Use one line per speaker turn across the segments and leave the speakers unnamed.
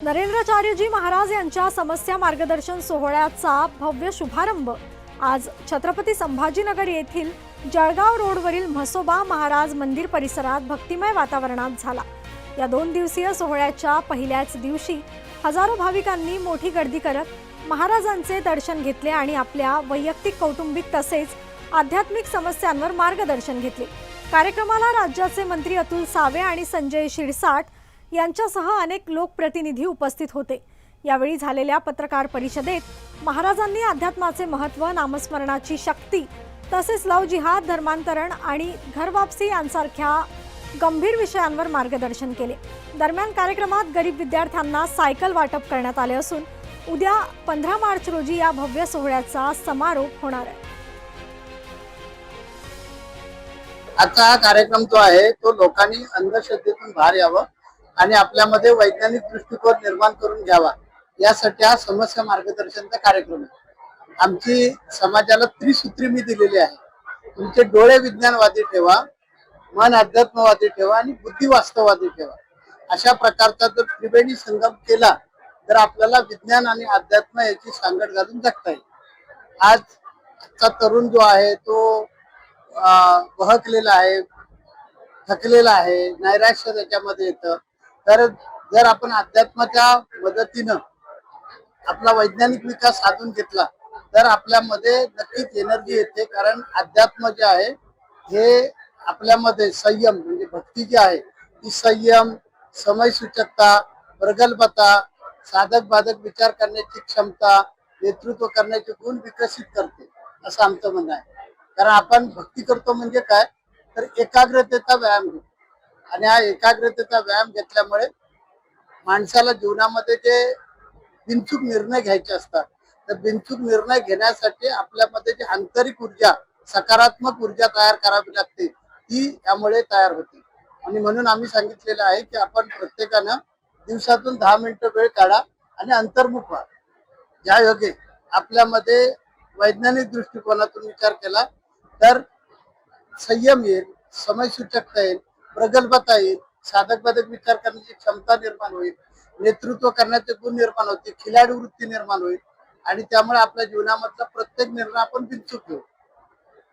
नरेंद्राचार्यजी महाराज यांच्या समस्या मार्गदर्शन सोहळ्याचा भव्य शुभारंभ आज छत्रपती संभाजीनगर येथील जळगाव रोडवरील म्हसोबा महाराज मंदिर परिसरात भक्तिमय वातावरणात झाला। या 2 दिवसीय सोहळ्याच्या पहिल्याच दिवशी हजारो भाविकांनी मोठी गर्दी करत महाराजांचे दर्शन घेतले आणि आपल्या वैयक्तिक कौटुंबिक तसेच आध्यात्मिक समस्यांवर मार्गदर्शन घेतले। कार्यक्रमाला राज्याचे मंत्री अतुल सावे आणि संजय शिरसाट यांच्यासह अनेक लोकप्रतिनिधी उपस्थित होते। यावेळी झालेल्या पत्रकार परिषदेत महाराजांनी अध्यात्माचे महत्त्व, नामस्मरणाची शक्ती तसेच लव जिहाद, धर्मांतरण आणि घरवापसी यांसारख्या गंभीर विषयांवर मार्गदर्शन केले। दरम्यान कार्यक्रमात गरीब विद्यार्थ्यांना सायकल वाटप करण्यात आले असून उद्या 15 मार्च रोजी या भव्य सोहळ्याचा समारोप होणार आहे।
आजचा हा कार्यक्रम जो आहे तो लोकांनी अंधश्रद्धेतून बाहेर यावं आणि आपल्यामध्ये वैज्ञानिक दृष्टिकोन निर्माण करून घ्यावा, यासाठी हा समस्या मार्गदर्शनचा कार्यक्रम आहे। आमची समाजाला त्रिसूत्री मी दिलेली आहे। तुमचे डोळे विज्ञानवादी ठेवा, मन अध्यात्मवादी ठेवा आणि बुद्धी वास्तववादी ठेवा। अशा प्रकारचा जर त्रिवेणी संगम केला तर आपल्याला विज्ञान आणि अध्यात्म याची सांगड घालून जगता येईल। आजचा तरुण जो आहे तो बहकलेला आहे, थकलेला आहे, नैराश्य त्याच्यामध्ये येतं। तर जर आपण अध्यात्माच्या मदतीनं आपला वैज्ञानिक विकास साधून घेतला तर आपल्यामध्ये नक्कीच एनर्जी येते। कारण अध्यात्म जे आहे हे आपल्यामध्ये संयम म्हणजे भक्ती जी आहे ती संयम, समयसूचकता, प्रगल्भता, साधक बाधक विचार करण्याची क्षमता, नेतृत्व करण्याचे गुण विकसित करते असं आमचं म्हणणं आहे। कारण आपण भक्ती करतो म्हणजे काय तर एकाग्रतेचा व्यायाम घेतो आणि हा एकाग्रतेचा व्यायाम घेतल्यामुळे माणसाला जीवनामध्ये जे बिनचूक निर्णय घ्यायचे असतात तर बिनचूक निर्णय घेण्यासाठी आपल्यामध्ये जी आंतरिक ऊर्जा, सकारात्मक ऊर्जा तयार करावी लागते ती त्यामुळे तयार होते। आणि म्हणून आम्ही सांगितलेलं आहे की आपण प्रत्येकानं दिवसातून 10 मिनिटं वेळ काढा आणि अंतर्मुख व्हा। ज्या योगे आपल्यामध्ये वैज्ञानिक दृष्टिकोनातून विचार केला तर संयम येईल, समयसूचकता येईल, प्रगल्भता येईल, साधक बाधक विचार करण्याची क्षमता निर्माण होईल, नेतृत्व करण्याचे गुण निर्माण होतील, खिलाडी वृत्ती निर्माण होईल आणि त्यामुळे आपल्या जीवनामधला प्रत्येक निर्णय आपण बिनचूक घेऊ।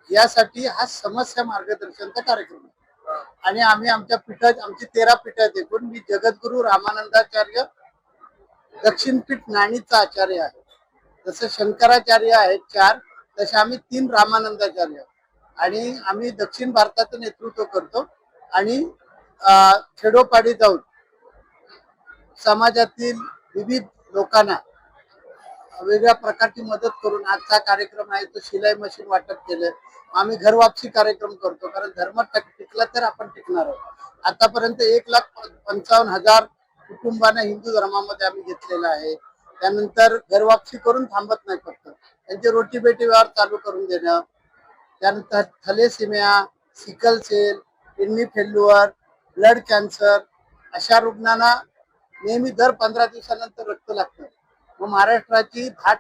यासाठी हा समस्या मार्गदर्शनचा कार्यक्रम आहे। आणि आम्ही आमच्या पीठात आमची 13 पीठ आहेत एकूण। मी जगद्गुरु रामानंदाचार्य दक्षिण पीठ नाणीचा आचार्य आहे। जसं शंकराचार्य आहेत 4 तसे आम्ही 3 रामानंदाचार्य आणि आम्ही दक्षिण भारताचं नेतृत्व करतो आणि खेडोपाडी जाऊन समाजातील विविध लोकांना वेगळ्या प्रकारची मदत करून आजचा कार्यक्रम आहे तो शिलाई मशीन वाटप केलं। आम्ही घरवापसी कार्यक्रम करतो कारण धर्म टिकला तर आपण टिकणार आहोत। आतापर्यंत 1,55,000 कुटुंबांना हिंदू धर्मामध्ये आम्ही घेतलेला आहे। त्यानंतर घरवापसी करून थांबत नाही, फक्त त्यांचे रोटी बेटी व्यवहार चालू करून देणं। त्यानंतर thalassemia, sickle cell, kidney failure, blood cancer अशा रुग्णांना नेहमी दर 15 दिवसानंतर रक्त लागतं। मग महाराष्ट्राची 10